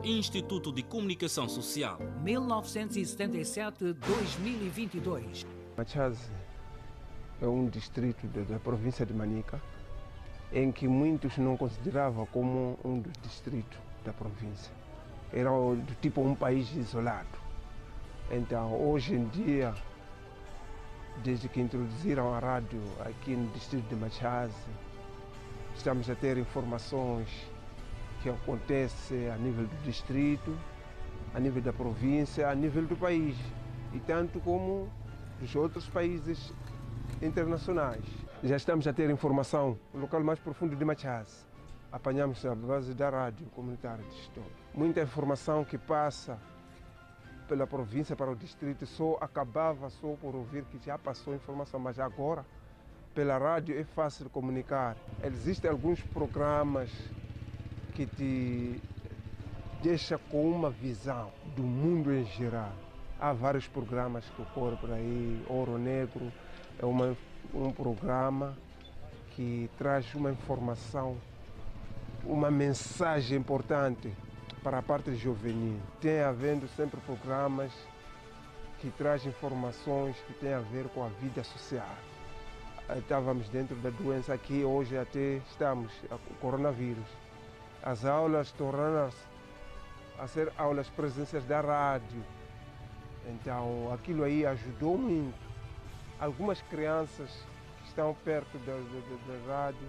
Instituto de Comunicação Social. 1977-2022. Machaze é um distrito da província de Manica, em que muitos não consideravam como um dos distritos da província. Era do tipo um país isolado. Então, hoje em dia, desde que introduziram a rádio aqui no distrito de Machaze, estamos a ter informações que acontecem a nível do distrito, a nível da província, a nível do país, e tanto como dos outros países internacionais. Já estamos a ter informação no local mais profundo de Machaze. Apanhamos a base da rádio comunitária de Stobe. Muita informação que passa pela província para o distrito, só acabava por ouvir que já passou informação, mas agora pela rádio é fácil comunicar. Existem alguns programas que te deixam com uma visão do mundo em geral. Há vários programas que ocorrem por aí. Ouro Negro é um programa que traz uma informação, uma mensagem importante para a parte juvenil. Tem havendo sempre programas que trazem informações que têm a ver com a vida social. Estávamos dentro da doença aqui, hoje até estamos com o coronavírus. As aulas tornaram-se a ser aulas presenciais da rádio. Então aquilo aí ajudou muito. Algumas crianças que estão perto da rádio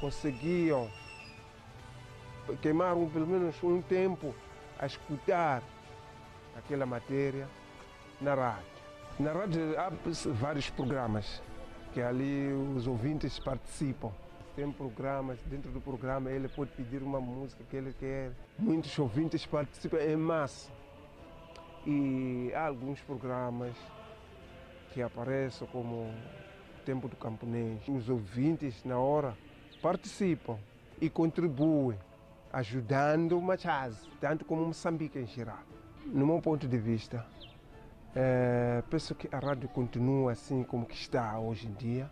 conseguiam queimaram pelo menos um tempo a escutar aquela matéria na rádio. Na rádio há vários programas que ali os ouvintes participam. Tem programas, dentro do programa ele pode pedir uma música que ele quer. Muitos ouvintes participam em massa. E há alguns programas que aparecem como Tempo do Camponês. Os ouvintes na hora participam e contribuem, ajudando Machaze, tanto como Moçambique em geral. No meu ponto de vista, penso que a rádio continua assim como que está hoje em dia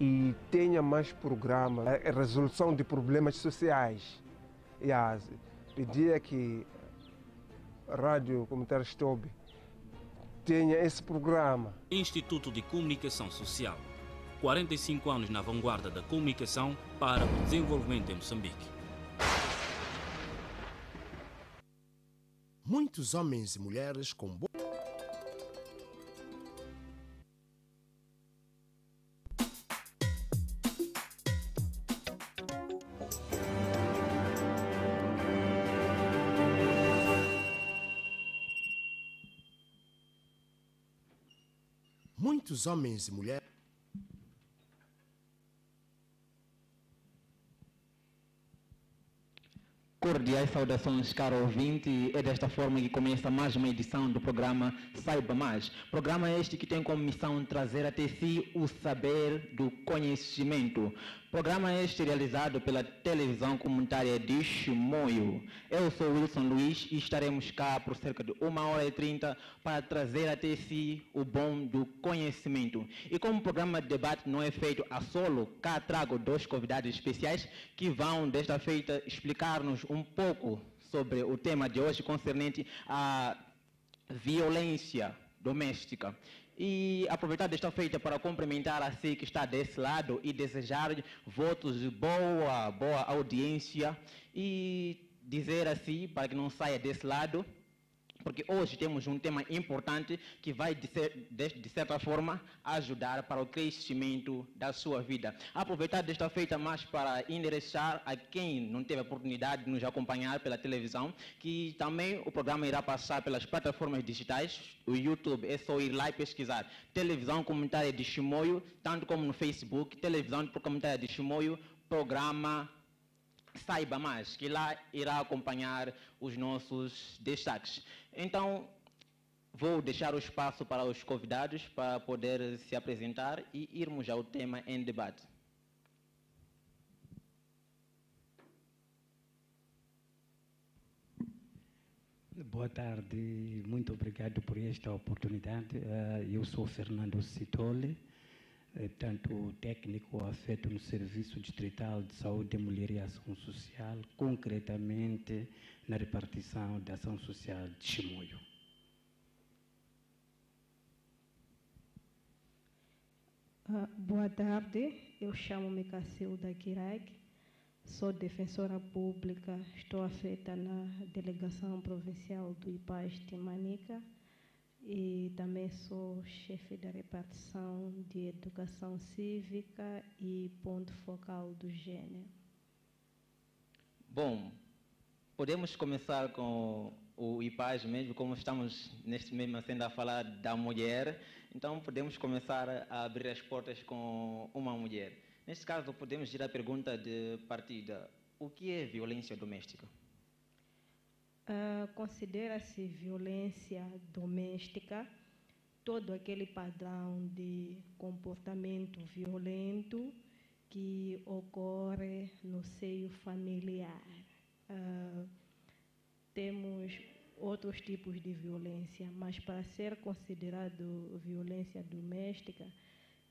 e tenha mais programas, a resolução de problemas sociais. Pedia que a Rádio Comunitária Stobe tenha esse programa. Instituto de Comunicação Social. 45 anos na vanguarda da comunicação para o desenvolvimento em Moçambique. Muitos homens e mulheres com muitos homens e mulheres. Cordiais saudações, caro ouvinte. É desta forma que começa mais uma edição do programa Saiba Mais. Programa este que tem como missão trazer até si o saber do conhecimento. Programa este realizado pela televisão comunitária de Chimoio. Eu sou Wilson Luiz e estaremos cá por cerca de 1h30 para trazer até si o bom do conhecimento. E como o programa de debate não é feito a solo, cá trago dois convidados especiais que vão desta feita explicar-nos um pouco sobre o tema de hoje concernente à violência doméstica. E aproveitar desta feita para cumprimentar a si que está desse lado e desejar votos de boa audiência e dizer assim, para que não saia desse lado, porque hoje temos um tema importante que vai, de certa forma, ajudar para o crescimento da sua vida. Aproveitar desta feita mais para endereçar a quem não teve a oportunidade de nos acompanhar pela televisão, que também o programa irá passar pelas plataformas digitais, o YouTube, é só ir lá e pesquisar Televisão Comunitária de Chimoio, tanto como no Facebook, Televisão Comunitária de Chimoio, programa Saiba Mais, que lá irá acompanhar os nossos destaques. Então, vou deixar o espaço para os convidados para poder se apresentar e irmos ao tema em debate. Boa tarde, muito obrigado por esta oportunidade. Eu sou Fernando Citole, tanto técnico afeto no Serviço Distrital de Saúde, Mulher e Ação Social, concretamente na repartição da Ação Social de Chimoio. Boa tarde, eu chamo-me Cacilda Guirag, sou defensora pública, estou afeta na Delegação Provincial do IPAS de Manica e também sou chefe da repartição de Educação Cívica e ponto focal do gênero. Bom, podemos começar com o IPAS mesmo, como estamos neste mesmo sendo a falar da mulher, então podemos começar a abrir as portas com uma mulher. Neste caso, podemos ir à pergunta de partida. O que é violência doméstica? Considera-se violência doméstica todo aquele padrão de comportamento violento que ocorre no seio familiar. Temos outros tipos de violência, mas para ser considerado violência doméstica,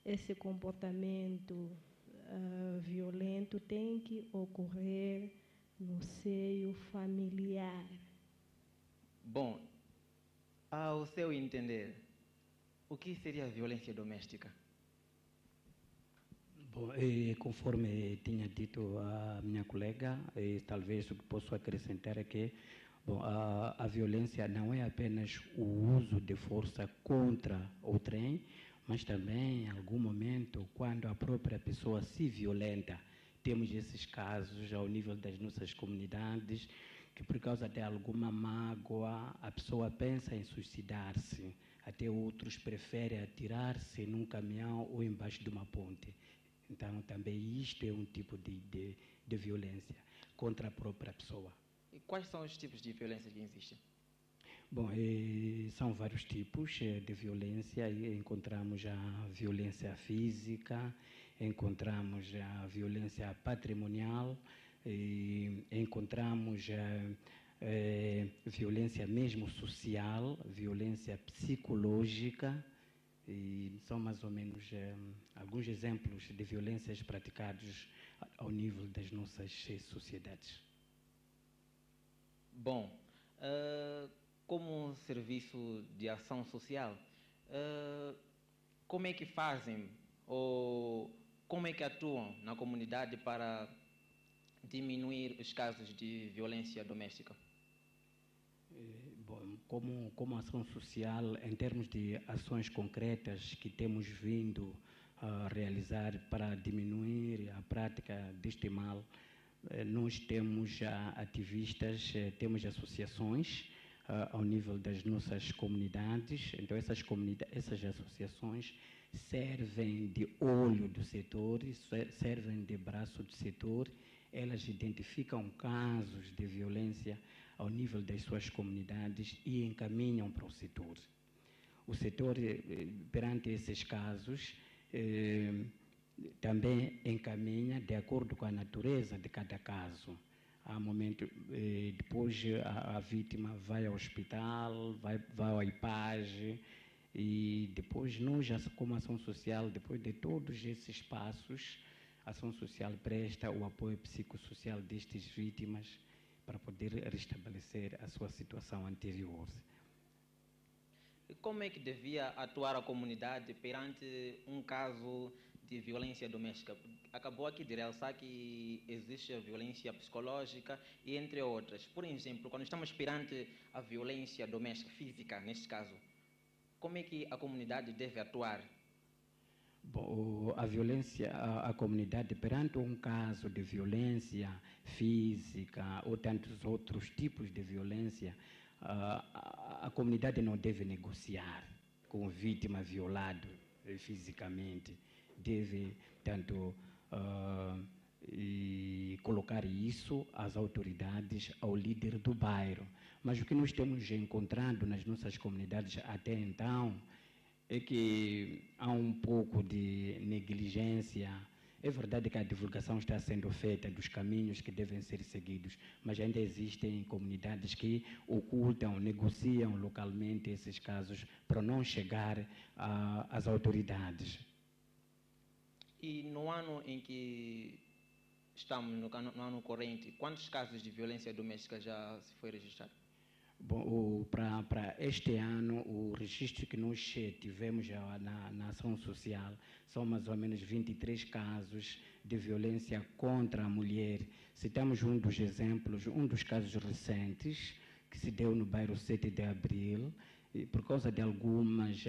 esse comportamento violento tem que ocorrer no seio familiar. Bom, ao seu entender, o que seria violência doméstica? Bom, conforme tinha dito a minha colega, talvez o que posso acrescentar é que a violência não é apenas o uso de força contra o trem, mas também, em algum momento, quando a própria pessoa se violenta. Temos esses casos ao nível das nossas comunidades, que por causa de alguma mágoa, a pessoa pensa em suicidar-se. Até outros preferem atirar-se num caminhão ou embaixo de uma ponte. Então, também isto é um tipo de violência contra a própria pessoa. E quais são os tipos de violência que existem? Bom, são vários tipos de violência. Encontramos a violência física, encontramos a violência patrimonial, encontramos violência mesmo social, violência psicológica, e são mais ou menos alguns exemplos de violências praticadas ao nível das nossas sociedades. Bom, como serviço de ação social, como é que fazem ou como é que atuam na comunidade para diminuir os casos de violência doméstica? Bom, como ação social, em termos de ações concretas que temos vindo a realizar para diminuir a prática deste mal, nós temos ativistas, temos associações ao nível das nossas comunidades. Então, essas associações servem de olho do setor, servem de braço do setor. Elas identificam casos de violência ao nível das suas comunidades e encaminham para o setor. O setor, perante esses casos, também encaminha de acordo com a natureza de cada caso. Há momento, depois a vítima vai ao hospital, vai ao IPAS, e depois nós, como ação social, depois de todos esses passos, a ação social presta o apoio psicossocial destas vítimas para poder restabelecer a sua situação anterior. Como é que devia atuar a comunidade perante um caso de violência doméstica? Acabou aqui de realçar que existe a violência psicológica e entre outras. Por exemplo, quando estamos perante a violência doméstica física, neste caso, como é que a comunidade deve atuar? Bom, a comunidade, perante um caso de violência física ou tantos outros tipos de violência, a comunidade não deve negociar com a vítima violada fisicamente. Deve, tanto, colocar isso às autoridades, ao líder do bairro. Mas o que nós temos encontrado nas nossas comunidades até então é que há um pouco de negligência. É verdade que a divulgação está sendo feita dos caminhos que devem ser seguidos, mas ainda existem comunidades que ocultam, negociam localmente esses casos para não chegar às autoridades. E no ano em que estamos, no ano corrente, quantos casos de violência doméstica já se foi registrado? Bom, para este ano, o registro que nós tivemos já na ação social são mais ou menos 23 casos de violência contra a mulher. Citamos um dos exemplos, um dos casos recentes, que se deu no bairro 7 de Abril, e por causa de algumas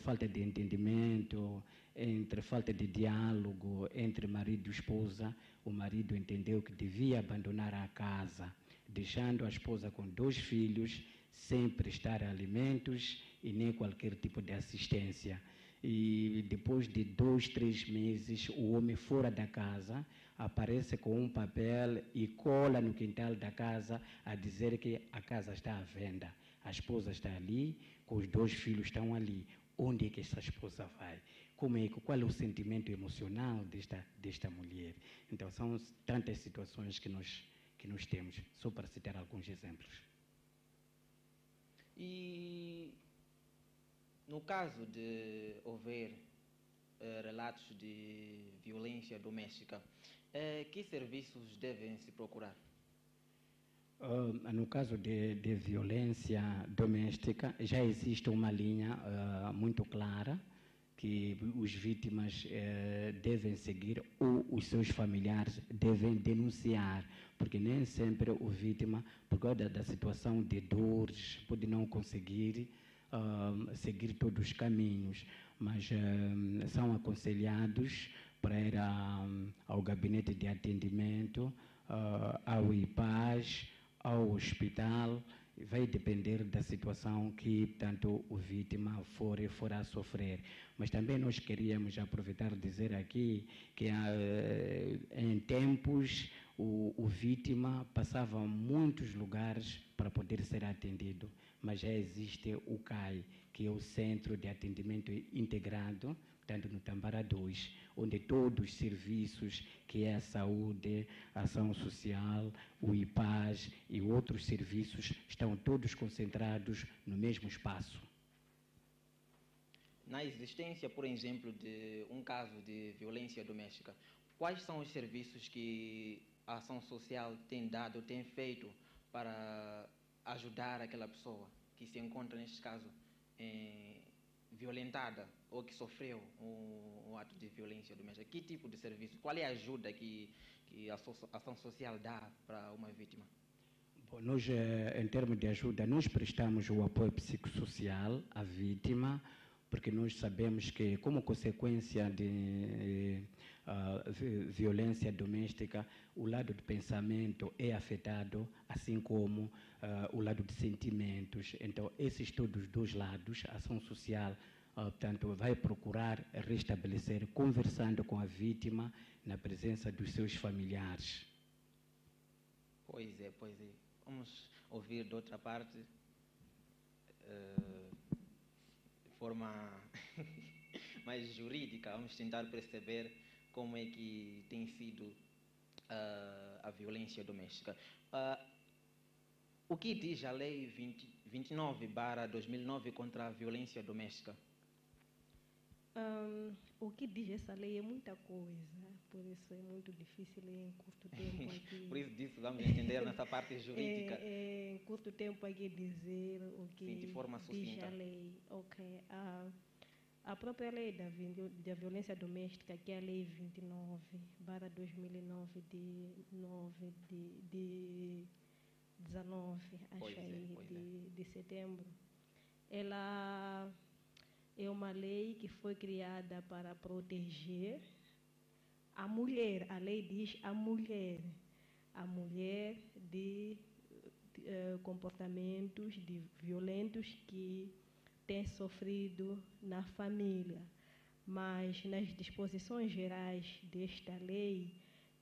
falta de entendimento, entre falta de diálogo entre marido e esposa, o marido entendeu que devia abandonar a casa, deixando a esposa com 2 filhos, sem prestar alimentos e nem qualquer tipo de assistência. E depois de 2, 3 meses, o homem fora da casa aparece com um papel e cola no quintal da casa a dizer que a casa está à venda. A esposa está ali, com os 2 filhos estão ali. Onde é que essa esposa vai? Qual é o sentimento emocional desta mulher? Então, são tantas situações que nós temos, só para citar alguns exemplos. E no caso de houver relatos de violência doméstica, que serviços devem se procurar? No caso de violência doméstica, já existe uma linha muito clara que os vítimas devem seguir ou os seus familiares devem denunciar, porque nem sempre o vítima, por causa da situação de dores, pode não conseguir seguir todos os caminhos, mas são aconselhados para ir ao gabinete de atendimento, ao IPAS, ao hospital. Vai depender da situação que tanto o vítima for a sofrer. Mas também nós queríamos aproveitar e dizer aqui que em tempos o vítima passava muitos lugares para poder ser atendido, mas já existe o CAI, que é o Centro de Atendimento Integrado, portanto no Tambara 2, onde todos os serviços, que é a saúde, a ação social, o IPAS e outros serviços, estão todos concentrados no mesmo espaço. Na existência, por exemplo, de um caso de violência doméstica, quais são os serviços que a ação social tem dado, tem feito para ajudar aquela pessoa que se encontra, neste caso, violentada ou que sofreu um ato de violência doméstica? Que tipo de serviço? Qual é a ajuda que a ação social dá para uma vítima? Bom, nós, em termos de ajuda, nós prestamos o apoio psicossocial à vítima, porque nós sabemos que, como consequência de violência doméstica, o lado do pensamento é afetado, assim como o lado de sentimentos. Então, esses todos os 2 lados, a ação social, portanto, vai procurar restabelecer, conversando com a vítima, na presença dos seus familiares. Pois é. Vamos ouvir de outra parte, de forma mais jurídica, vamos tentar perceber como é que tem sido a violência doméstica. O que diz a Lei 29/2009 contra a violência doméstica? O que diz essa lei é muita coisa, por isso é muito difícil em curto tempo aqui. Por isso disso vamos entender nessa parte jurídica. Em curto tempo aqui dizer o que Sim, de forma diz sucinta. a lei. Ok. A própria lei da violência doméstica, que é a Lei 29/2009 de 19, acho de setembro, ela é uma lei que foi criada para proteger a mulher. A lei diz a mulher de comportamentos violentos que tem sofrido na família. Mas nas disposições gerais desta lei,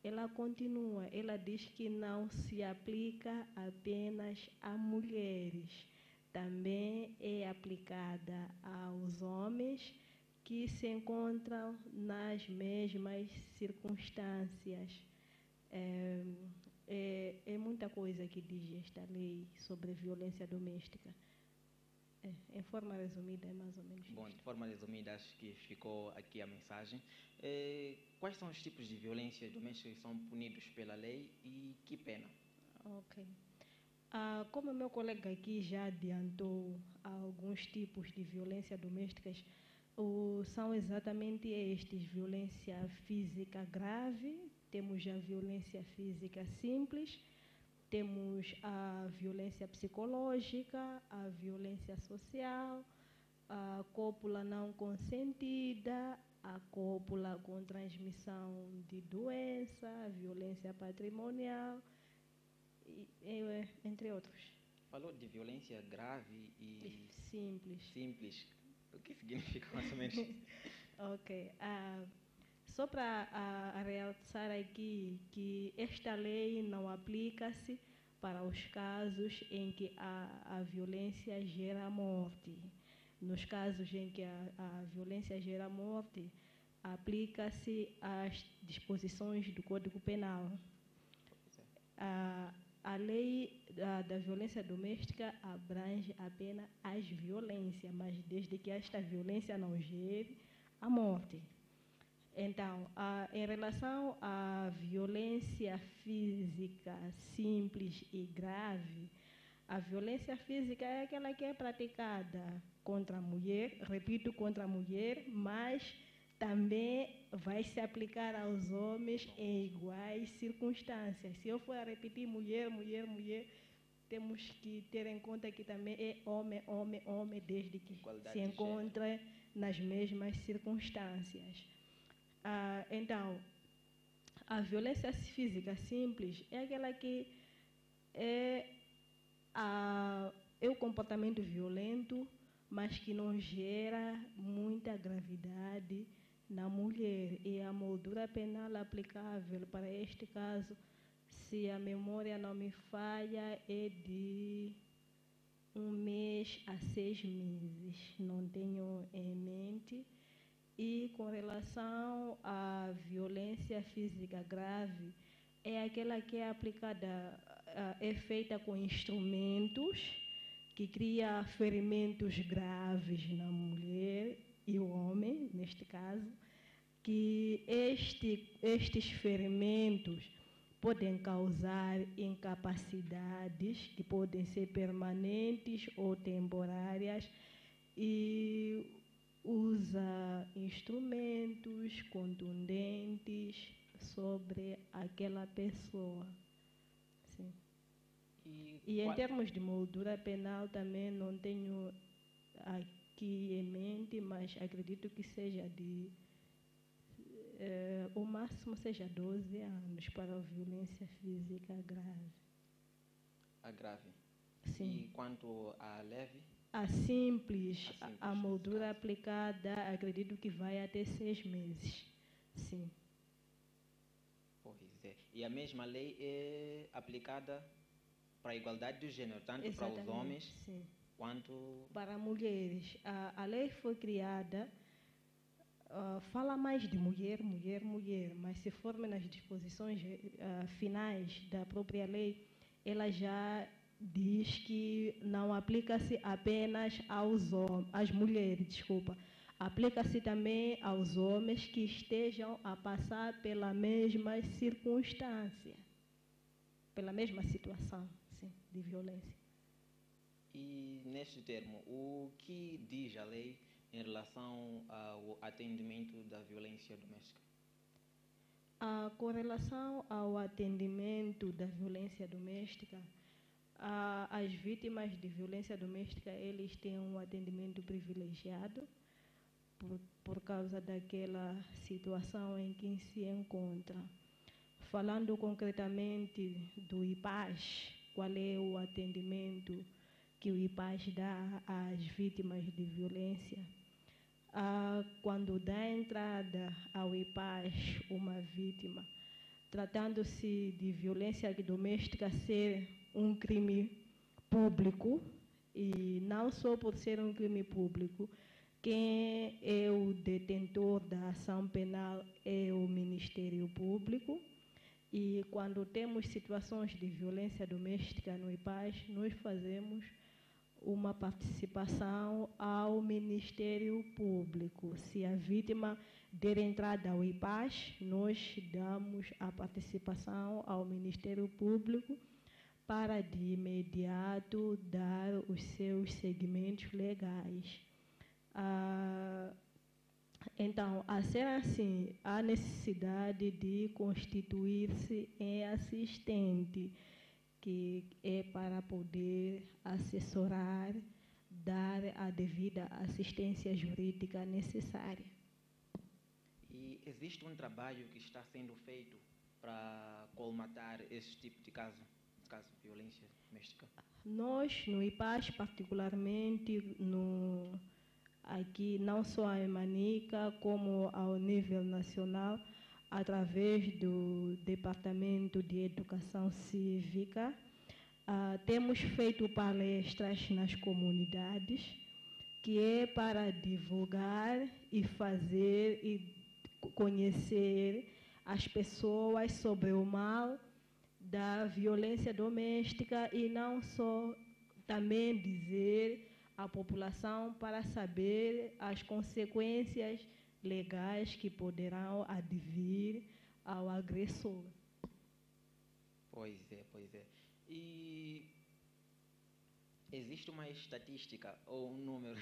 ela continua, ela diz que não se aplica apenas a mulheres, também é aplicada aos homens que se encontram nas mesmas circunstâncias. É muita coisa que diz esta lei sobre violência doméstica. Em forma resumida, é mais ou menos Bom, isto. de forma resumida, acho que ficou aqui a mensagem. Quais são os tipos de violência doméstica que são punidos pela lei e que pena? Ok. Como o meu colega aqui já adiantou alguns tipos de violência domésticas, são exatamente estes: violência física grave, temos a violência física simples, temos a violência psicológica, a violência social, a cópula não consentida, a cópula com transmissão de doença, a violência patrimonial, entre outros. Falou de violência grave e Simples. O que significa mais ou menos? Ok. Só para realçar aqui que esta lei não aplica-se para os casos em que a violência gera morte. Nos casos em que a violência gera morte, aplica-se as disposições do Código Penal. A lei da violência doméstica abrange apenas as violências, mas desde que esta violência não gere a morte. Então, em relação à violência física simples e grave, a violência física é aquela que é praticada contra a mulher, repito, contra a mulher, mas também vai se aplicar aos homens em iguais circunstâncias. Se eu for a repetir mulher, temos que ter em conta que também é homem, desde que se encontre nas mesmas circunstâncias. Então, a violência física simples é aquela que é o comportamento violento, mas que não gera muita gravidade na mulher. E a moldura penal aplicável para este caso, se a memória não me falha, é de 1 mês a 6 meses. Não tenho em mente. E com relação à violência física grave, é aquela que é aplicada, é feita com instrumentos que cria ferimentos graves na mulher e o homem, neste caso, que estes ferimentos podem causar incapacidades que podem ser permanentes ou temporárias, e usa instrumentos contundentes sobre aquela pessoa. Sim. E em termos de moldura penal também não tenho aqui em mente, mas acredito que seja o máximo seja 12 anos para a violência física grave. A grave? Sim. E quanto à leve? A simples, a moldura aplicada, acredito que vai até 6 meses. Sim. Pois é. E a mesma lei é aplicada para a igualdade de gênero, tanto Exatamente, para os homens, sim, quanto para mulheres. A lei foi criada, fala mais de mulher, mas se formos nas disposições finais da própria lei, ela já diz que não aplica-se apenas às mulheres, aplica-se também aos homens que estejam a passar pela mesma circunstância, pela mesma situação, sim, de violência. E neste termo, o que diz a lei em relação ao atendimento da violência doméstica? Com relação ao atendimento da violência doméstica, as vítimas de violência doméstica, eles têm um atendimento privilegiado por causa daquela situação em que se encontra. Falando concretamente do IPAS, qual é o atendimento que o IPAS dá às vítimas de violência? Quando dá entrada ao IPAS uma vítima, tratando-se de violência doméstica ser um crime público, e não só por ser um crime público, quem é o detentor da ação penal é o Ministério Público. E quando temos situações de violência doméstica no IPAS, nós fazemos uma participação ao Ministério Público. Se a vítima der entrada ao IPAS, nós damos a participação ao Ministério Público para de imediato dar os seus segmentos legais. Então, a ser assim, há necessidade de constituir-se em assistente, que é para poder assessorar, dar a devida assistência jurídica necessária. E existe um trabalho que está sendo feito para colmatar esse tipo de caso de violência doméstica? Nós, no IPAS, particularmente, aqui, não só em Manica, como ao nível nacional, através do Departamento de Educação Cívica, temos feito palestras nas comunidades, que é para divulgar e fazer e conhecer as pessoas sobre o mal da violência doméstica e não só também dizer à população para saber as consequências legais que poderão advir ao agressor. Pois é. E existe uma estatística ou um número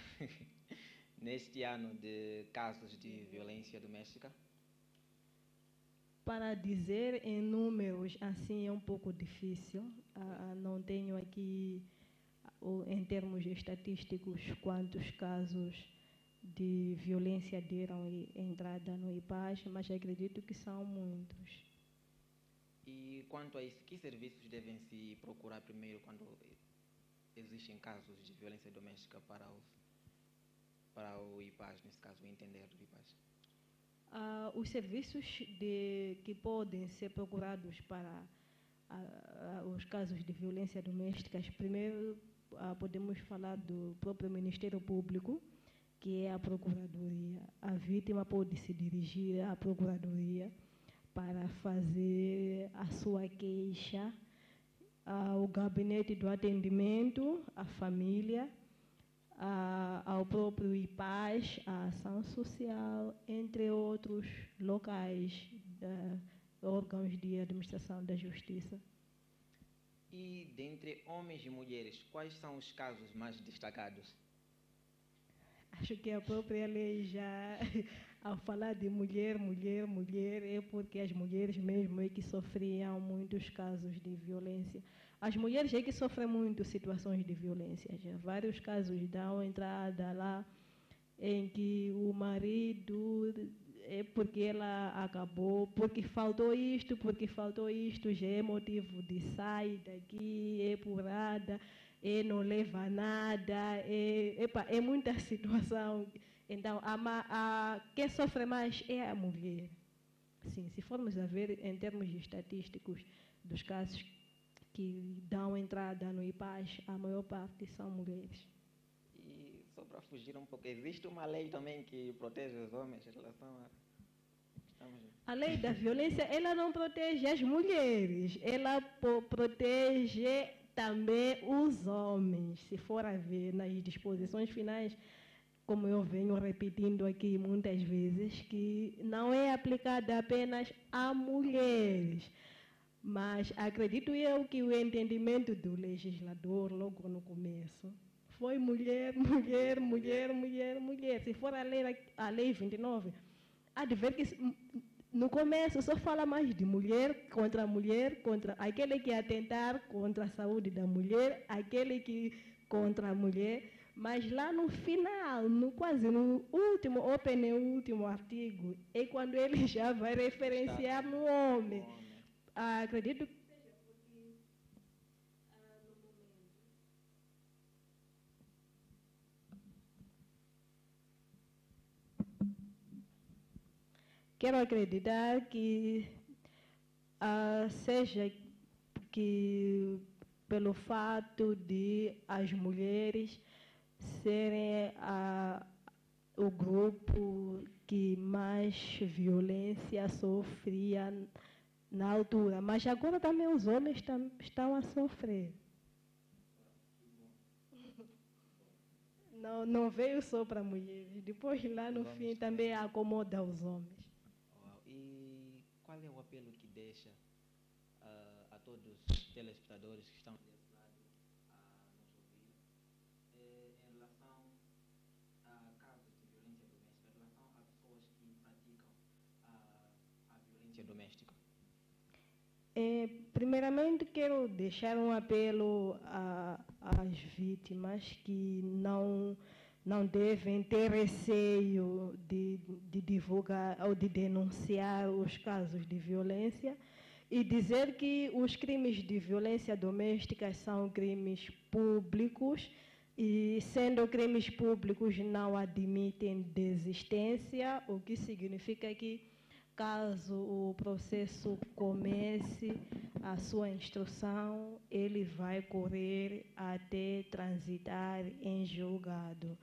neste ano de casos de violência doméstica? Para dizer em números assim é um pouco difícil. Não tenho aqui, em termos estatísticos, quantos casos de violência deram entrada no IPAS, mas acredito que são muitos. E quanto a isso, que serviços devem se procurar primeiro quando existem casos de violência doméstica para o IPAS, nesse caso, o entender do IPAS? Os serviços que podem ser procurados para os casos de violência doméstica, primeiro podemos falar do próprio Ministério Público, que é a Procuradoria. A vítima pode se dirigir à Procuradoria para fazer a sua queixa ao Gabinete do Atendimento à Família, ao próprio IPAS, à Ação Social, entre outros locais, órgãos de administração da justiça. E, dentre homens e mulheres, quais são os casos mais destacados? Acho que a própria lei já, ao falar de mulher, é porque as mulheres mesmo é que sofriam muitos casos de violência. As mulheres é que sofrem muito situações de violência. Já vários casos dão entrada lá em que o marido, é porque ela acabou, porque faltou isto, já é motivo de sair daqui, é porrada, não leva a nada, é muita situação. Então, quem sofre mais é a mulher. Sim, se formos a ver em termos estatísticos dos casos que dão entrada no IPAS, a maior parte são mulheres. E só para fugir um pouco, existe uma lei também que protege os homens em relação a... A lei da violência, ela não protege as mulheres, ela protege também os homens. Se for a ver nas disposições finais, como eu venho repetindo aqui muitas vezes, que não é aplicada apenas a mulheres. Mas acredito eu que o entendimento do legislador, logo no começo, foi mulher. Se for a lei 29, há de ver que no começo só fala mais de mulher, contra aquele que atentar contra a saúde da mulher, aquele que contra a mulher, mas lá no final, quase no último artigo, é quando ele já vai referenciar no homem. Acredito que seja porque no momento quero acreditar que seja que pelo fato de as mulheres serem o grupo que mais violência sofria na altura, mas agora também os homens estão a sofrer. Não veio só para mulheres. Depois, lá no fim, também acomoda os homens. Uau. E qual é o apelo que deixa a todos os telespectadores que estão desse lado a nos ouvir em relação a casos de violência doméstica, em relação a pessoas que praticam a violência doméstica? Primeiramente, quero deixar um apelo às vítimas que não devem ter receio de divulgar ou de denunciar os casos de violência e dizer que os crimes de violência doméstica são crimes públicos e, sendo crimes públicos, não admitem desistência, o que significa que, caso o processo comece a sua instrução, ele vai correr até transitar em julgado.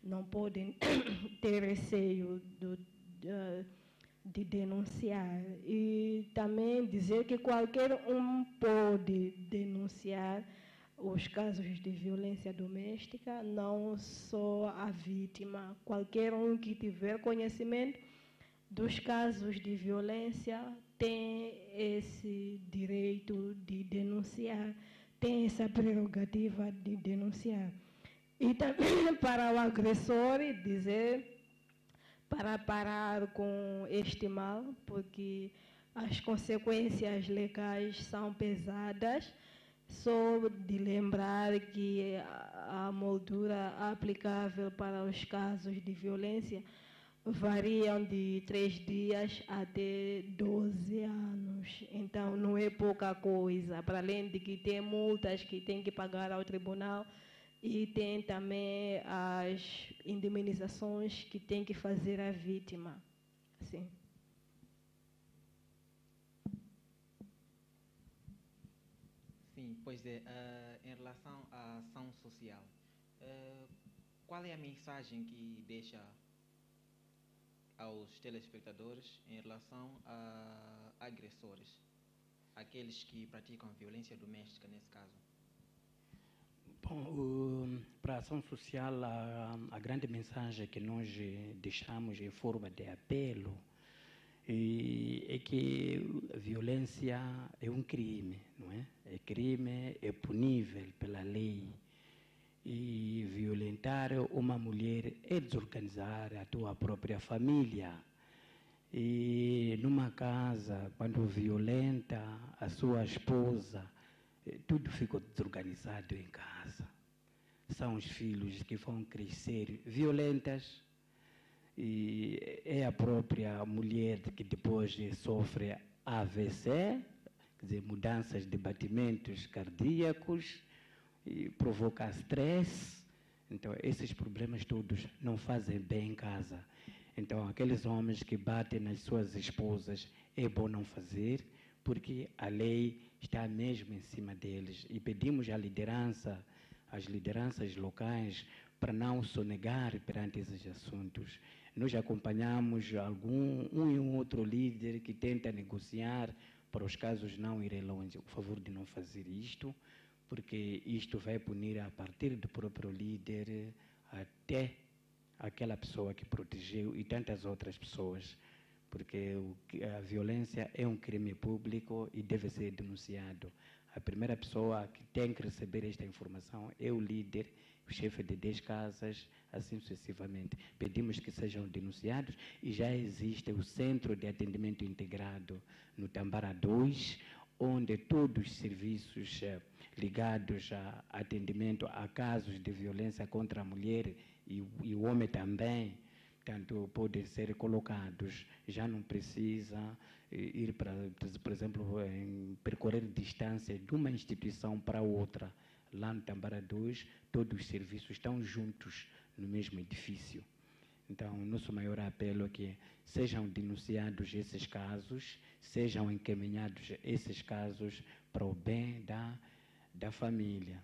Não podem ter receio de denunciar. E também dizer que qualquer um pode denunciar os casos de violência doméstica, não só a vítima. Qualquer um que tiver conhecimento dos casos de violência tem esse direito de denunciar, tem essa prerrogativa de denunciar. E também para o agressor dizer para parar com este mal, porque as consequências legais são pesadas. Só de lembrar que a moldura aplicável para os casos de violência variam de 3 dias até 12 anos. Então, não é pouca coisa. Para além de que tem multas que tem que pagar ao tribunal e tem também as indemnizações que tem que fazer a vítima. Sim. Sim, pois é. Em relação à ação social, qual é a mensagem que deixa aos telespectadores em relação a agressores, aqueles que praticam violência doméstica nesse caso? Bom, para a ação social, a grande mensagem que nós deixamos em forma de apelo é que a violência é um crime, não é? É crime, é punível pela lei. E violentar uma mulher é desorganizar a tua própria família. E numa casa, quando violenta a sua esposa, tudo fica desorganizado em casa. São os filhos que vão crescer violentas e é a própria mulher que depois sofre AVC, quer dizer, mudanças de batimentos cardíacos, e provoca stress. Então, esses problemas todos não fazem bem em casa. Então, aqueles homens que batem nas suas esposas, é bom não fazer, porque a lei está mesmo em cima deles. E pedimos à liderança, às lideranças locais, para não sonegar perante esses assuntos. Nós acompanhamos um e outro líder que tenta negociar para os casos não irem longe. Por favor, de não fazer isto, porque isto vai punir a partir do próprio líder até aquela pessoa que protegeu e tantas outras pessoas, porque a violência é um crime público e deve ser denunciado. A primeira pessoa que tem que receber esta informação é o líder, o chefe de 10 casas, assim sucessivamente. Pedimos que sejam denunciados e já existe o Centro de Atendimento Integrado no Tambara 2, onde todos os serviços ligados a atendimento a casos de violência contra a mulher e o homem também, portanto, podem ser colocados. Já não precisa ir para, por exemplo, percorrer distância de uma instituição para outra. Lá no Tambara 2, todos os serviços estão juntos no mesmo edifício. Então, o nosso maior apelo é que sejam denunciados esses casos, sejam encaminhados esses casos para o bem da família.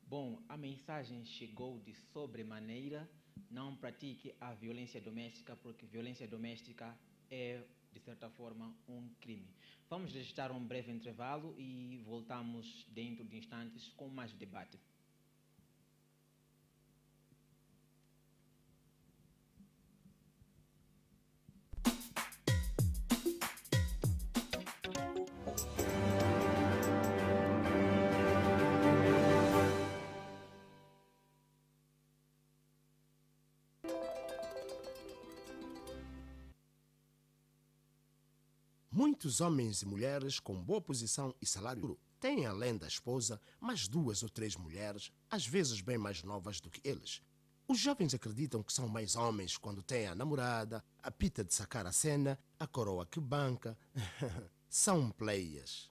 Bom, a mensagem chegou de sobremaneira. Não pratique a violência doméstica, porque violência doméstica é, de certa forma, um crime. Vamos registrar um breve intervalo e voltamos dentro de instantes com mais debate. Muitos homens e mulheres com boa posição e salário têm, além da esposa, mais 2 ou 3 mulheres, às vezes bem mais novas do que eles. Os jovens acreditam que são mais homens quando têm a namorada, a pita de sacar a cena, a coroa que banca. São pleias.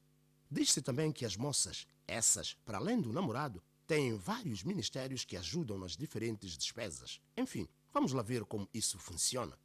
Diz-se também que as moças, essas, para além do namorado, têm vários ministérios que ajudam nas diferentes despesas. Enfim, vamos lá ver como isso funciona.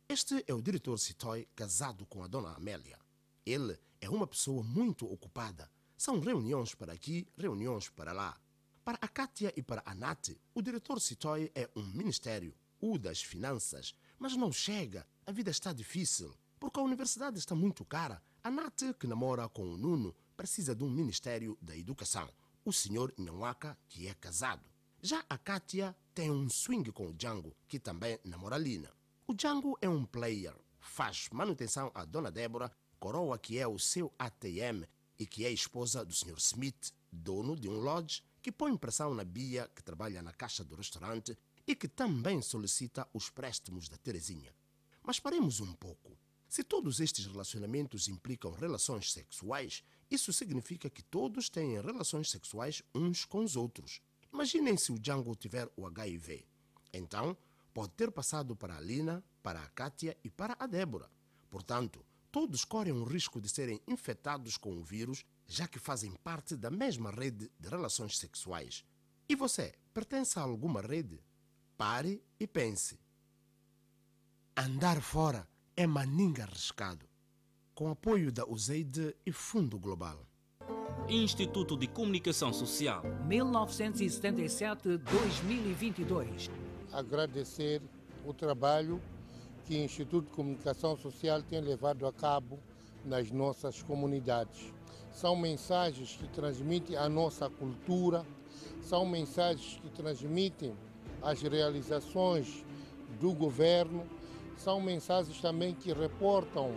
Este é o diretor Sitoy, casado com a dona Amélia. Ele é uma pessoa muito ocupada. São reuniões para aqui, reuniões para lá. Para a Kátia e para a Nath, o diretor Sitoy é um ministério, o das finanças. Mas não chega, a vida está difícil, porque a universidade está muito cara. A Nath, que namora com o Nuno, precisa de um ministério da educação. O senhor Nhanwaka, que é casado. Já a Kátia tem um swing com o Django, que também namora a Lina. O Django é um player, faz manutenção à dona Débora, coroa que é o seu ATM e que é esposa do Sr. Smith, dono de um lodge, que põe pressão na Bia, que trabalha na caixa do restaurante e que também solicita os préstimos da Terezinha. Mas paremos um pouco. Se todos estes relacionamentos implicam relações sexuais, isso significa que todos têm relações sexuais uns com os outros. Imaginem se o Django tiver o HIV. Então, pode ter passado para a Lina, para a Kátia e para a Débora. Portanto, todos correm o risco de serem infectados com o vírus, já que fazem parte da mesma rede de relações sexuais. E você, pertence a alguma rede? Pare e pense. Andar fora é maninga arriscado. Com apoio da USAID e Fundo Global. Instituto de Comunicação Social. 1977-2022. Agradecer o trabalho que o Instituto de Comunicação Social tem levado a cabo nas nossas comunidades. São mensagens que transmitem a nossa cultura, são mensagens que transmitem as realizações do governo, são mensagens também que reportam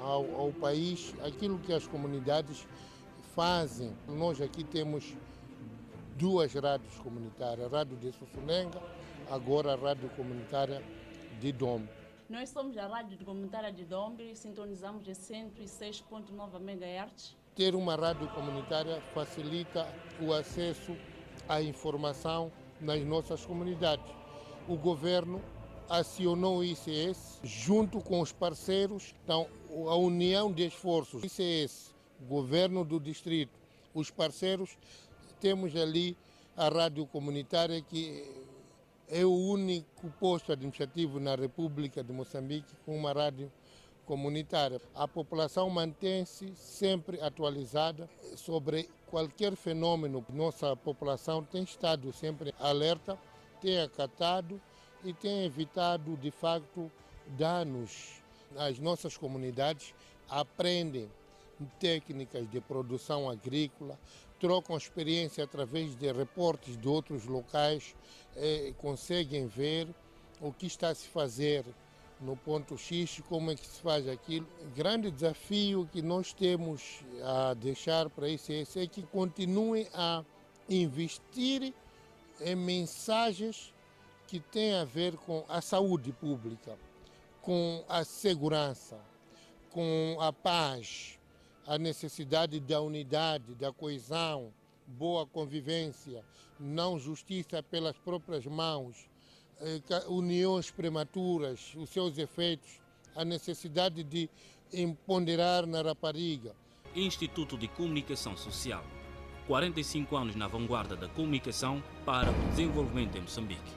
ao país aquilo que as comunidades fazem. Nós aqui temos 2 rádios comunitárias, a Rádio de Sussunenga, agora a Rádio Comunitária de Dombe. Nós somos a Rádio Comunitária de Dombe e sintonizamos de 106.9 MHz. Ter uma rádio comunitária facilita o acesso à informação nas nossas comunidades. O governo acionou o ICS junto com os parceiros, então a união de esforços, ICS, governo do distrito, os parceiros, temos ali a rádio comunitária que é o único posto administrativo na República de Moçambique com uma rádio comunitária. A população mantém-se sempre atualizada sobre qualquer fenômeno. Nossa população tem estado sempre alerta, tem acatado e tem evitado, de facto, danos. As nossas comunidades aprendem técnicas de produção agrícola, trocam experiência através de reportes de outros locais, conseguem ver o que está a se fazer no ponto X, como é que se faz aquilo. O grande desafio que nós temos a deixar para isso é que continuem a investir em mensagens que têm a ver com a saúde pública, com a segurança, com a paz, a necessidade da unidade, da coesão, boa convivência, não justiça pelas próprias mãos, uniões prematuras, os seus efeitos, a necessidade de empoderar na rapariga. Instituto de Comunicação Social. 45 anos na vanguarda da comunicação para o desenvolvimento em Moçambique.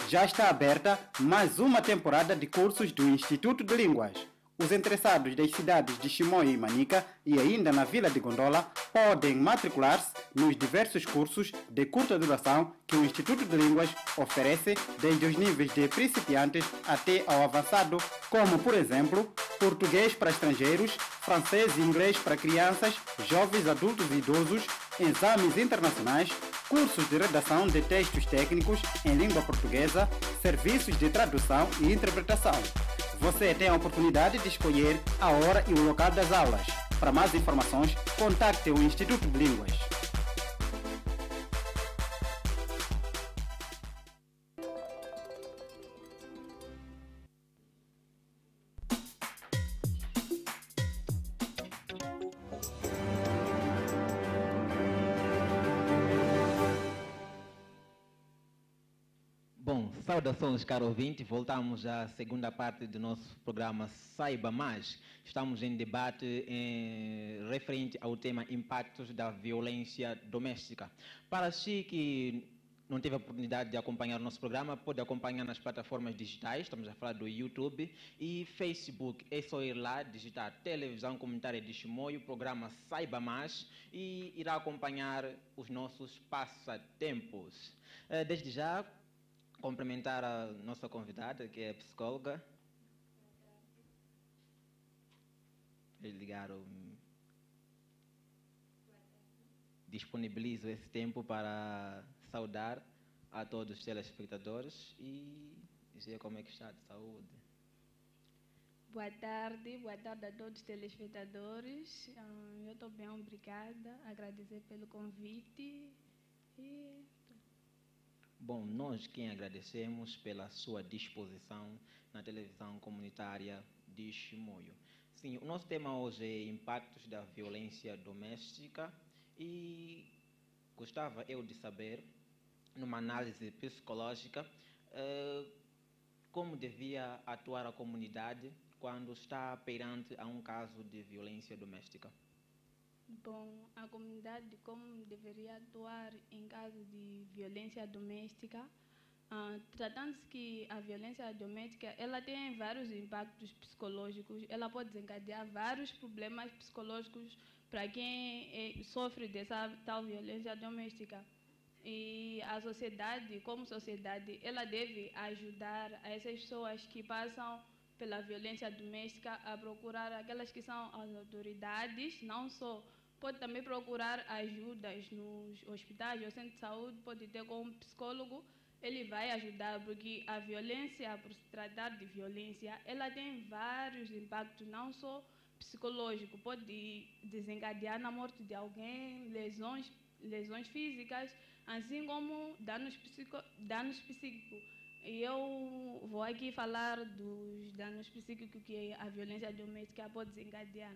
Já está aberta mais uma temporada de cursos do Instituto de Línguas. Os interessados das cidades de Chimoio e Manica e ainda na Vila de Gondola podem matricular-se nos diversos cursos de curta duração que o Instituto de Línguas oferece desde os níveis de principiantes até ao avançado, como, por exemplo, português para estrangeiros, francês e inglês para crianças, jovens, adultos e idosos, exames internacionais, cursos de redação de textos técnicos em língua portuguesa, serviços de tradução e interpretação. Você tem a oportunidade de escolher a hora e o local das aulas. Para mais informações, contacte o Instituto de Línguas. Bom, saudações, caro ouvinte. Voltamos à segunda parte do nosso programa Saiba Mais. Estamos em debate referente ao tema impactos da violência doméstica. Para si que não teve a oportunidade de acompanhar o nosso programa, pode acompanhar nas plataformas digitais. Estamos a falar do YouTube e Facebook. É só ir lá, digitar Televisão Comunitária de Chimoio, programa Saiba Mais, e irá acompanhar os nossos passatempos. Desde já, cumprimentar a nossa convidada, que é psicóloga. Disponibilizo esse tempo para saudar a todos os telespectadores e dizer como é que está de saúde. Boa tarde a todos os telespectadores. Eu estou bem, obrigada. Agradecer pelo convite. Bom, nós quem agradecemos pela sua disposição na televisão comunitária de Chimoio. Sim, o nosso tema hoje é impactos da violência doméstica e gostava eu de saber, numa análise psicológica, como devia atuar a comunidade quando está perante a um caso de violência doméstica. Bom, a comunidade como deveria atuar em caso de violência doméstica, tratando-se que a violência doméstica ela tem vários impactos psicológicos, ela pode desencadear vários problemas psicológicos para quem sofre dessa tal violência doméstica. E a sociedade, como sociedade, ela deve ajudar essas pessoas que passam pela violência doméstica a procurar aquelas que são as autoridades, não só, pode também procurar ajudas nos hospitais ou centros de saúde, pode ter com um psicólogo, ele vai ajudar, porque a violência, por se tratar de violência, ela tem vários impactos, não só psicológico, pode desencadear na morte de alguém, lesões físicas, assim como danos psíquicos. E eu vou aqui falar dos danos psíquicos que a violência doméstica pode desencadear.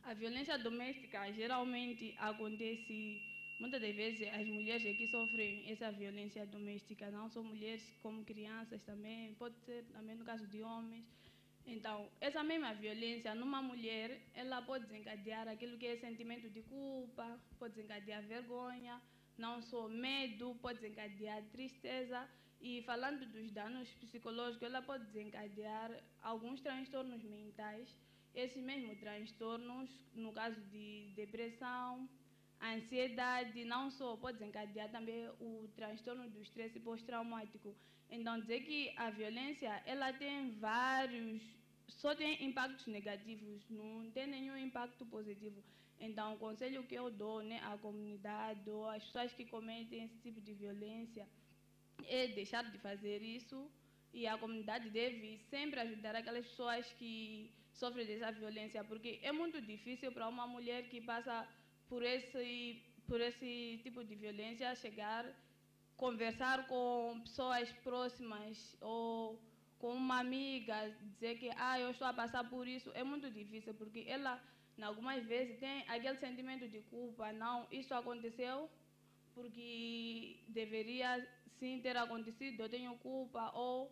A violência doméstica geralmente acontece, muitas das vezes as mulheres que sofrem essa violência doméstica, não só mulheres como crianças também, pode ser também no caso de homens. Então, essa mesma violência numa mulher, ela pode desencadear aquilo que é sentimento de culpa, pode desencadear vergonha, não só medo, pode desencadear tristeza. E falando dos danos psicológicos, ela pode desencadear alguns transtornos mentais. Esses mesmos transtornos, no caso de depressão, ansiedade, não só pode desencadear também o transtorno do estresse pós-traumático. Então, dizer que a violência, ela tem só tem impactos negativos, não tem nenhum impacto positivo. Então, o conselho que eu dou, né, à comunidade ou às pessoas que cometem esse tipo de violência é deixar de fazer isso, e a comunidade deve sempre ajudar aquelas pessoas que sofrem dessa violência, porque é muito difícil para uma mulher que passa por esse tipo de violência chegar, conversar com pessoas próximas ou com uma amiga, dizer que eu estou a passar por isso. É muito difícil, porque ela, algumas vezes, tem aquele sentimento de culpa. Não, isso aconteceu porque deveria sim ter acontecido, eu tenho culpa. Ou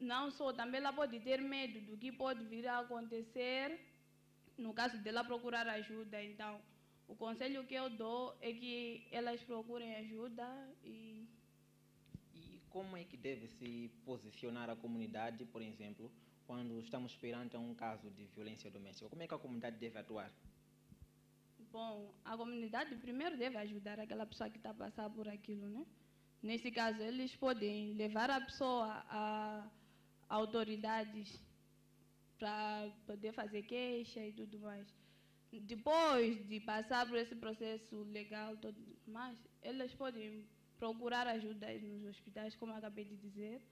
não só, também ela pode ter medo do que pode vir a acontecer no caso dela procurar ajuda. Então, o conselho que eu dou é que elas procurem ajuda. E como é que deve se posicionar a comunidade, por exemplo, quando estamos perante um caso de violência doméstica? Como é que a comunidade deve atuar? Bom, a comunidade primeiro deve ajudar aquela pessoa que está a passar por aquilo, né? Nesse caso, eles podem levar a pessoa a autoridades para poder fazer queixa e tudo mais. Depois de passar por esse processo legal, mas elas podem procurar ajuda nos hospitais, como eu acabei de dizer,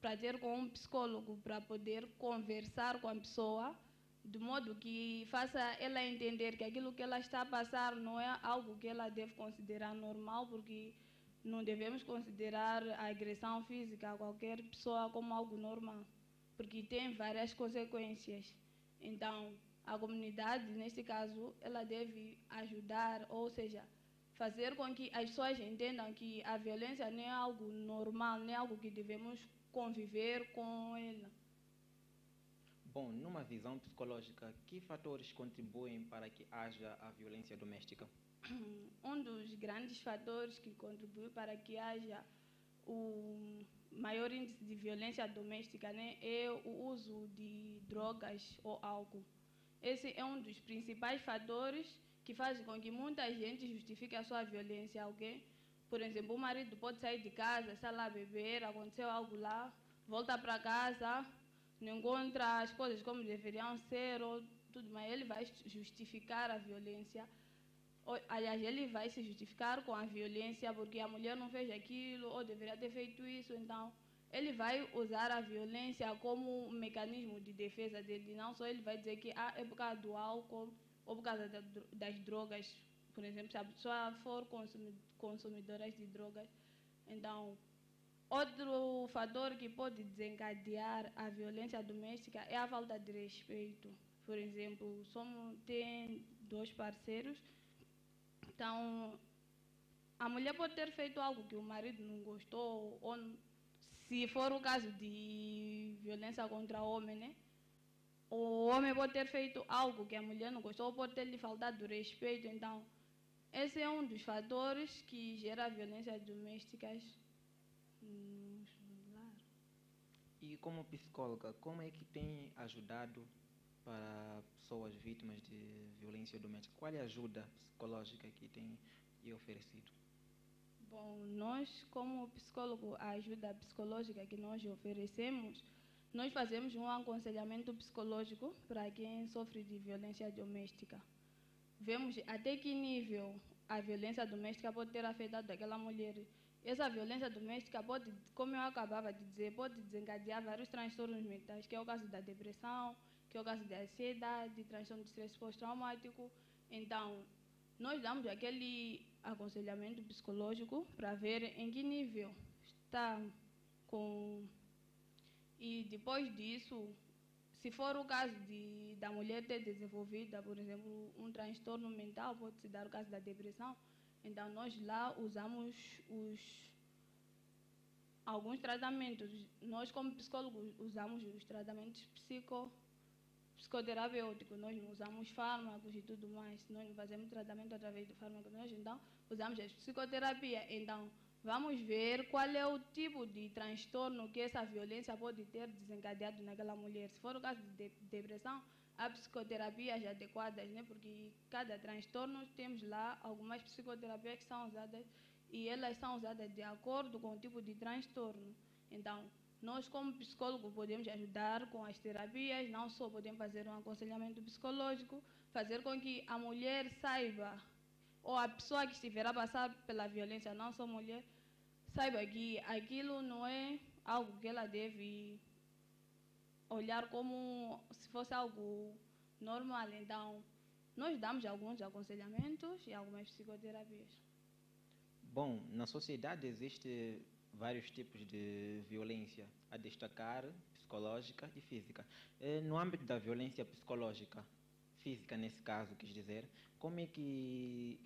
para ter com um psicólogo, para poder conversar com a pessoa, de modo que faça ela entender que aquilo que ela está a passar não é algo que ela deve considerar normal, porque não devemos considerar a agressão física a qualquer pessoa como algo normal, porque tem várias consequências. Então, a comunidade, nesse caso, ela deve ajudar, ou seja, fazer com que as pessoas entendam que a violência não é algo normal, não é algo que devemos conviver com ela. Bom, numa visão psicológica, que fatores contribuem para que haja a violência doméstica? Um dos grandes fatores que contribui para que haja o maior índice de violência doméstica, né, é o uso de drogas ou álcool. Esse é um dos principais fatores que faz com que muita gente justifique a sua violência, ok? Por exemplo, o marido pode sair de casa, está lá a beber, aconteceu algo lá, volta para casa, não encontra as coisas como deveriam ser, ou tudo, mas ele vai justificar a violência. Aliás, ele vai se justificar com a violência porque a mulher não fez aquilo, ou deveria ter feito isso, então ele vai usar a violência como um mecanismo de defesa dele. Não só ele vai dizer que é por causa do álcool ou por causa das drogas, por exemplo, se a pessoa for consumidora de drogas. Então, outro fator que pode desencadear a violência doméstica é a falta de respeito. Por exemplo, tem 2 parceiros, então a mulher pode ter feito algo que o marido não gostou, ou se for o caso de violência contra o homem, né? O homem pode ter feito algo que a mulher não gostou, ou pode ter lhe faltado respeito. Então, esse é um dos fatores que gera violências domésticas. E como psicóloga, como é que tem ajudado para pessoas vítimas de violência doméstica? Qual é a ajuda psicológica que tem lhe oferecido? Bom, nós como psicólogo, a ajuda psicológica que nós oferecemos, nós fazemos um aconselhamento psicológico para quem sofre de violência doméstica. Vemos até que nível a violência doméstica pode ter afetado aquela mulher. Essa violência doméstica pode, como eu acabava de dizer, pode desencadear vários transtornos mentais, que é o caso da depressão, que é o caso da ansiedade, transtorno de estresse pós-traumático. Então, nós damos aquele aconselhamento psicológico para ver em que nível está com... E depois disso, se for o caso da mulher ter desenvolvido, por exemplo, um transtorno mental, pode se dar o caso da depressão, então nós lá usamos alguns tratamentos. Nós, como psicólogos, usamos os tratamentos psicoterapêuticos. Nós não usamos fármacos e tudo mais. Nós não fazemos tratamento através de fármacos. Nós, então, usamos a psicoterapia. Então, vamos ver qual é o tipo de transtorno que essa violência pode ter desencadeado naquela mulher. Se for o caso de depressão, há psicoterapias adequadas, né? Porque cada transtorno temos lá algumas psicoterapias que são usadas e elas são usadas de acordo com o tipo de transtorno. Então, nós como psicólogos podemos ajudar com as terapias, não só podemos fazer um aconselhamento psicológico, fazer com que a mulher saiba, ou a pessoa que estiver a passar pela violência, não só mulher, saiba que aquilo não é algo que ela deve olhar como se fosse algo normal. Então, nós damos alguns aconselhamentos e algumas psicoterapias. Bom, na sociedade existem vários tipos de violência, a destacar psicológica e física. No âmbito da violência psicológica, física nesse caso, quis dizer, como é que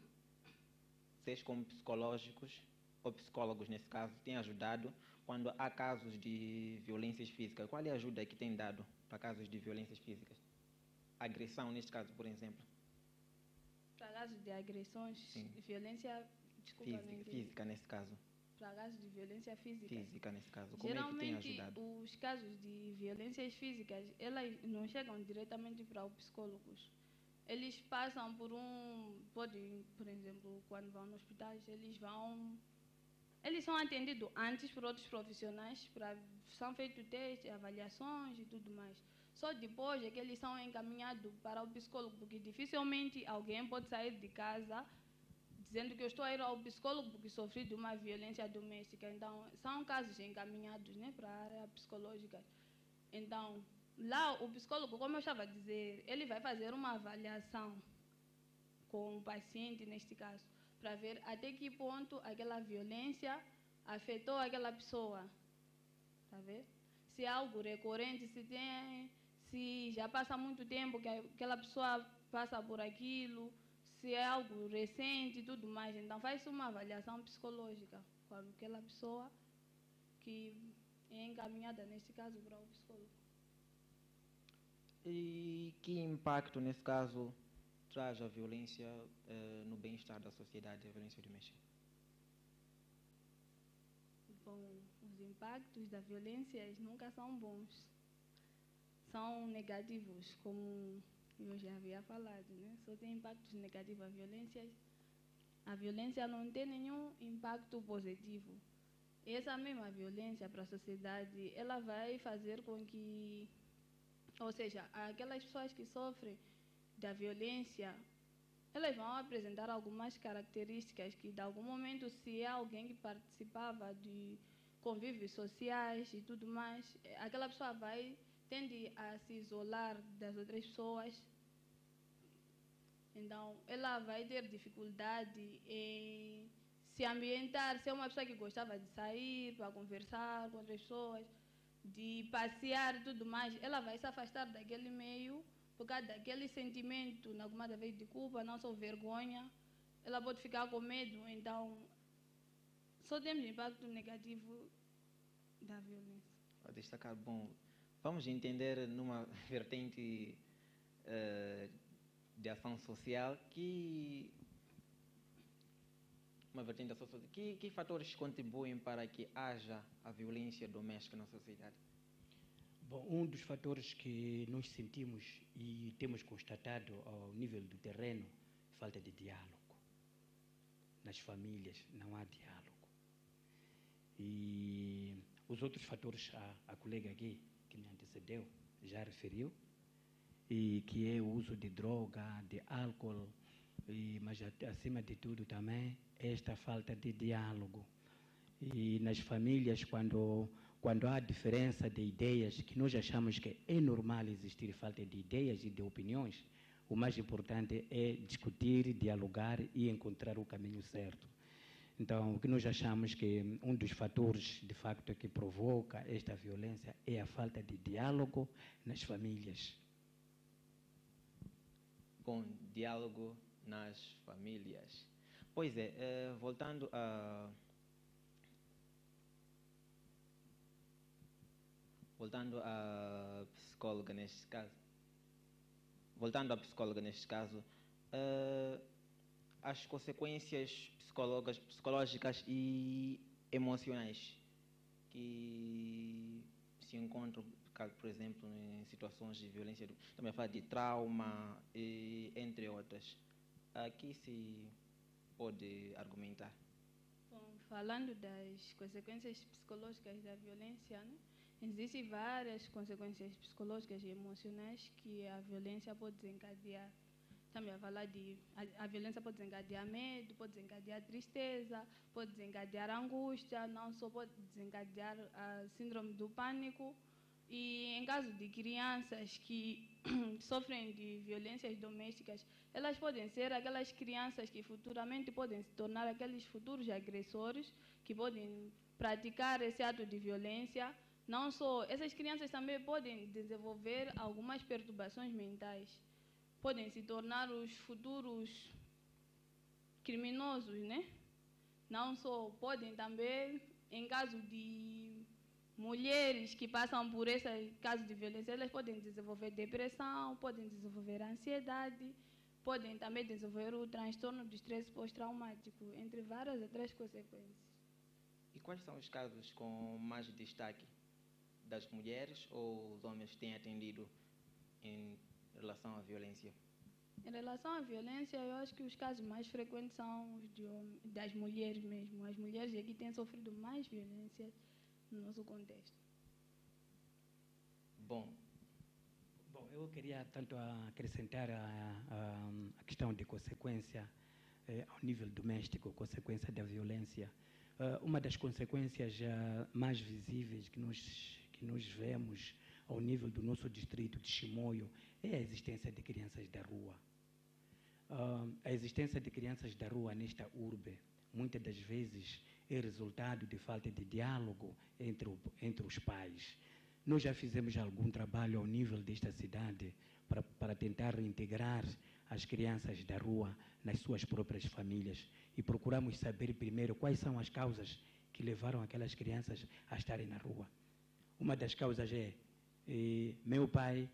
vocês como psicológicos, ou psicólogos nesse caso, têm ajudado quando há casos de violências físicas? Qual é a ajuda que têm dado para casos de violências físicas? Agressão, neste caso, por exemplo. Para casos de agressões, sim, violência física nesse caso. Para casos de violência física. Física nesse caso. Como geralmente, é que tem ajudado? Os casos de violências físicas, elas não chegam diretamente para os psicólogos. Eles passam por podem, por exemplo, quando vão nos hospitais, eles são atendidos antes por outros profissionais, são feitos testes, avaliações e tudo mais. Só depois é que eles são encaminhados para o psicólogo, porque dificilmente alguém pode sair de casa dizendo que eu estou a ir ao psicólogo porque sofri de uma violência doméstica. Então, são casos encaminhados, né, para a área psicológica. Então, lá o psicólogo, como eu estava a dizer, ele vai fazer uma avaliação com o paciente, neste caso, para ver até que ponto aquela violência afetou aquela pessoa. Tá vendo? Se é algo recorrente, se já passa muito tempo que aquela pessoa passa por aquilo, se é algo recente e tudo mais. Então faz-se uma avaliação psicológica com aquela pessoa que é encaminhada, neste caso, para o psicólogo. E que impacto, nesse caso, traz a violência no bem-estar da sociedade, a violência doméstica? Bom, os impactos da violência nunca são bons. São negativos, como eu já havia falado, né? Só tem impactos negativos. A violência não tem nenhum impacto positivo. Essa mesma violência para a sociedade, ela vai fazer com que, ou seja, aquelas pessoas que sofrem da violência, elas vão apresentar algumas características que, de algum momento, se é alguém que participava de convívios sociais e tudo mais, aquela pessoa tende a se isolar das outras pessoas. Então, ela vai ter dificuldade em se ambientar, se é uma pessoa que gostava de sair para conversar com outras pessoas, de passear e tudo mais, ela vai se afastar daquele meio por causa daquele sentimento, alguma vez de culpa, não só vergonha, ela pode ficar com medo. Então, só temos impacto negativo da violência. A destacar, bom, vamos entender numa vertente de ação social que fatores contribuem para que haja a violência doméstica na sociedade? Bom, um dos fatores que nós sentimos e temos constatado ao nível do terreno é falta de diálogo. Nas famílias não há diálogo. E os outros fatores, a colega aqui que me antecedeu já referiu, e que é o uso de droga, de álcool, mas acima de tudo também esta falta de diálogo. E nas famílias, quando há diferença de ideias, que nós achamos que é normal existir falta de ideias e de opiniões, o mais importante é discutir, dialogar e encontrar o caminho certo. Então, o que nós achamos que um dos fatores, de facto, que provoca esta violência é a falta de diálogo nas famílias. Com diálogo nas famílias. Pois é, voltando à psicóloga neste caso, as consequências psicológicas e emocionais que se encontram, por exemplo, em situações de violência, também fala de trauma, entre outras. Aqui se pode argumentar. Bom, falando das consequências psicológicas da violência, né? Existem várias consequências psicológicas e emocionais que a violência pode desencadear. Estamos a falar a violência pode desencadear medo, pode desencadear tristeza, pode desencadear angústia, não só pode desencadear a síndrome do pânico. E em caso de crianças que sofrem de violências domésticas, elas podem ser aquelas crianças que futuramente podem se tornar aqueles futuros agressores que podem praticar esse ato de violência. Não só, essas crianças também podem desenvolver algumas perturbações mentais, podem se tornar os futuros criminosos, né? Não só, podem também, em caso de mulheres que passam por esse caso de violência, elas podem desenvolver depressão, podem desenvolver ansiedade, podem também desenvolver o transtorno de estresse pós-traumático, entre várias outras consequências. E quais são os casos com mais destaque das mulheres ou os homens têm atendido em relação à violência? Em relação à violência, eu acho que os casos mais frequentes são os das mulheres mesmo. As mulheres aqui têm sofrido mais violência no nosso contexto. Bom, eu queria tanto acrescentar a questão de consequência ao nível doméstico, consequência da violência. Uma das consequências mais visíveis que nós vemos ao nível do nosso distrito de Chimoio é a existência de crianças da rua. A existência de crianças da rua nesta urbe, muitas das vezes, é resultado de falta de diálogo entre os pais. Nós já fizemos algum trabalho ao nível desta cidade para tentar reintegrar as crianças da rua nas suas próprias famílias e procuramos saber primeiro quais são as causas que levaram aquelas crianças a estarem na rua. Uma das causas é meu pai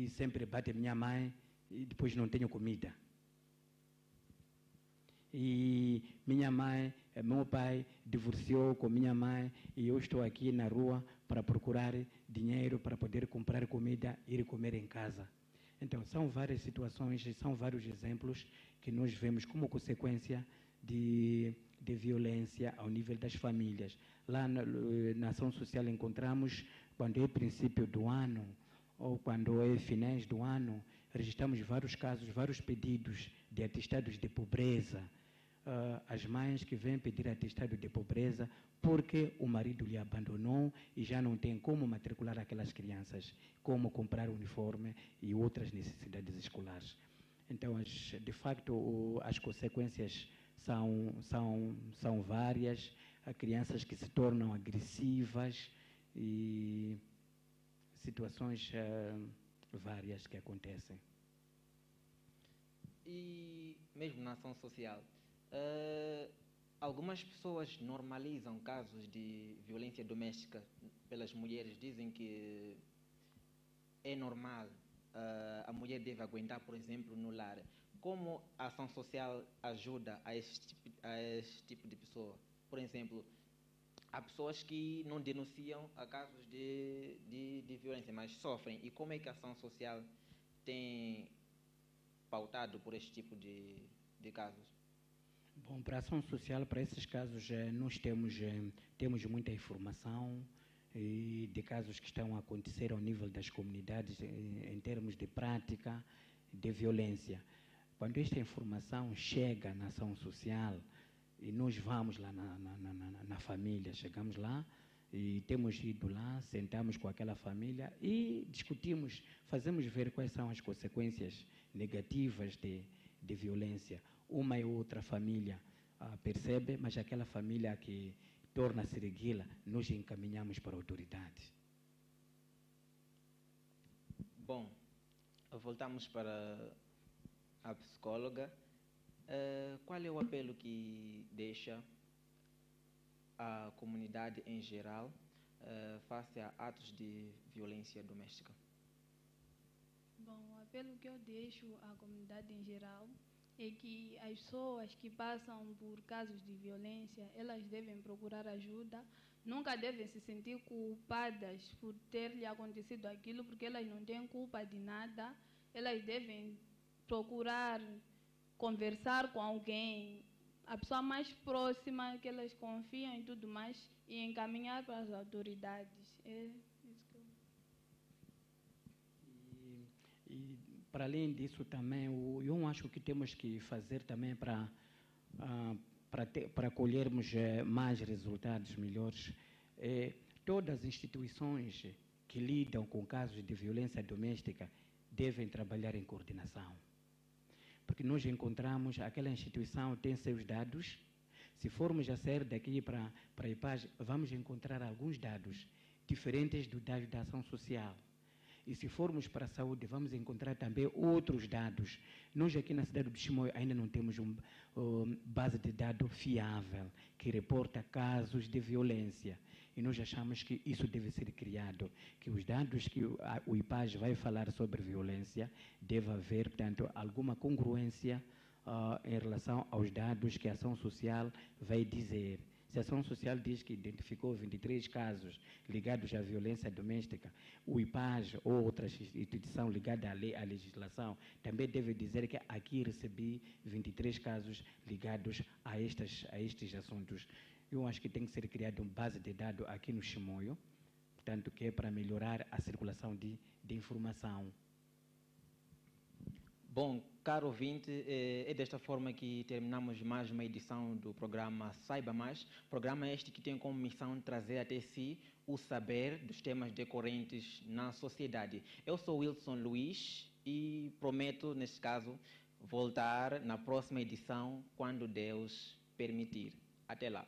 sempre bate minha mãe e depois não tenho comida. E meu pai divorciou com minha mãe e eu estou aqui na rua para procurar dinheiro para poder comprar comida e ir comer em casa. Então, são várias situações e são vários exemplos que nós vemos como consequência de violência ao nível das famílias. Lá na ação social encontramos, quando é princípio do ano ou quando é finais do ano, registramos vários casos, vários pedidos de atestados de pobreza. As mães que vêm pedir atestado de pobreza porque o marido lhe abandonou e já não tem como matricular aquelas crianças, como comprar uniforme e outras necessidades escolares. Então, de facto, as consequências são várias. Há crianças que se tornam agressivas e situações várias que acontecem. E mesmo na ação social, algumas pessoas normalizam casos de violência doméstica pelas mulheres, dizem que é normal, a mulher deve aguentar, por exemplo, no lar. Como a ação social ajuda a este tipo de pessoa? Por exemplo, há pessoas que não denunciam a casos de violência, mas sofrem. E como é que a ação social tem pautado por este tipo de casos? Bom, para a ação social, para esses casos, nós temos muita informação de casos que estão a acontecer ao nível das comunidades em termos de prática de violência. Quando esta informação chega na ação social e nós vamos lá na família, chegamos lá e temos ido lá, sentamos com aquela família e discutimos, fazemos ver quais são as consequências negativas de violência. Uma e outra família percebe, mas aquela família que torna-se reguila, nós encaminhamos para a autoridade. Bom, voltamos para a psicóloga. Qual é o apelo que deixa à comunidade em geral face a atos de violência doméstica? Bom, o apelo que eu deixo à comunidade em geral é que as pessoas que passam por casos de violência, elas devem procurar ajuda, nunca devem se sentir culpadas por ter lhe acontecido aquilo, porque elas não têm culpa de nada, elas devem procurar conversar com alguém, a pessoa mais próxima que elas confiam e tudo mais, e encaminhar para as autoridades. É isso que eu... Para além disso também, eu acho que temos que fazer também para colhermos mais resultados melhores. Todas as instituições que lidam com casos de violência doméstica devem trabalhar em coordenação. Porque nós encontramos, aquela instituição tem seus dados. Se formos a sair daqui para a IPAJ, vamos encontrar alguns dados diferentes dos dados da ação social. E se formos para a saúde, vamos encontrar também outros dados. Nós aqui na cidade do Chimoio ainda não temos uma base de dados fiável que reporta casos de violência. E nós achamos que isso deve ser criado, que os dados que o IPAJ vai falar sobre violência, deve haver, portanto, alguma congruência em relação aos dados que a ação social vai dizer. Se a ação social diz que identificou 23 casos ligados à violência doméstica, o IPAJ ou outra instituição ligada à lei, à legislação, também deve dizer que aqui recebi 23 casos ligados a estes assuntos. Eu acho que tem que ser criada uma base de dados aqui no Chimoio, portanto, que é para melhorar a circulação de informação. Bom, caro ouvinte, é desta forma que terminamos mais uma edição do programa Saiba Mais. Programa este que tem como missão trazer até si o saber dos temas decorrentes na sociedade. Eu sou Wilson Luiz e prometo, neste caso, voltar na próxima edição, quando Deus permitir. Até lá.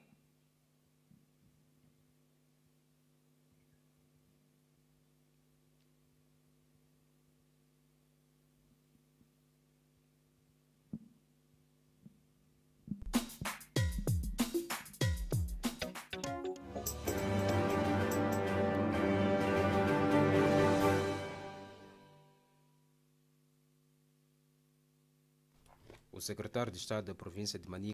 secretário de Estado da província de Manica,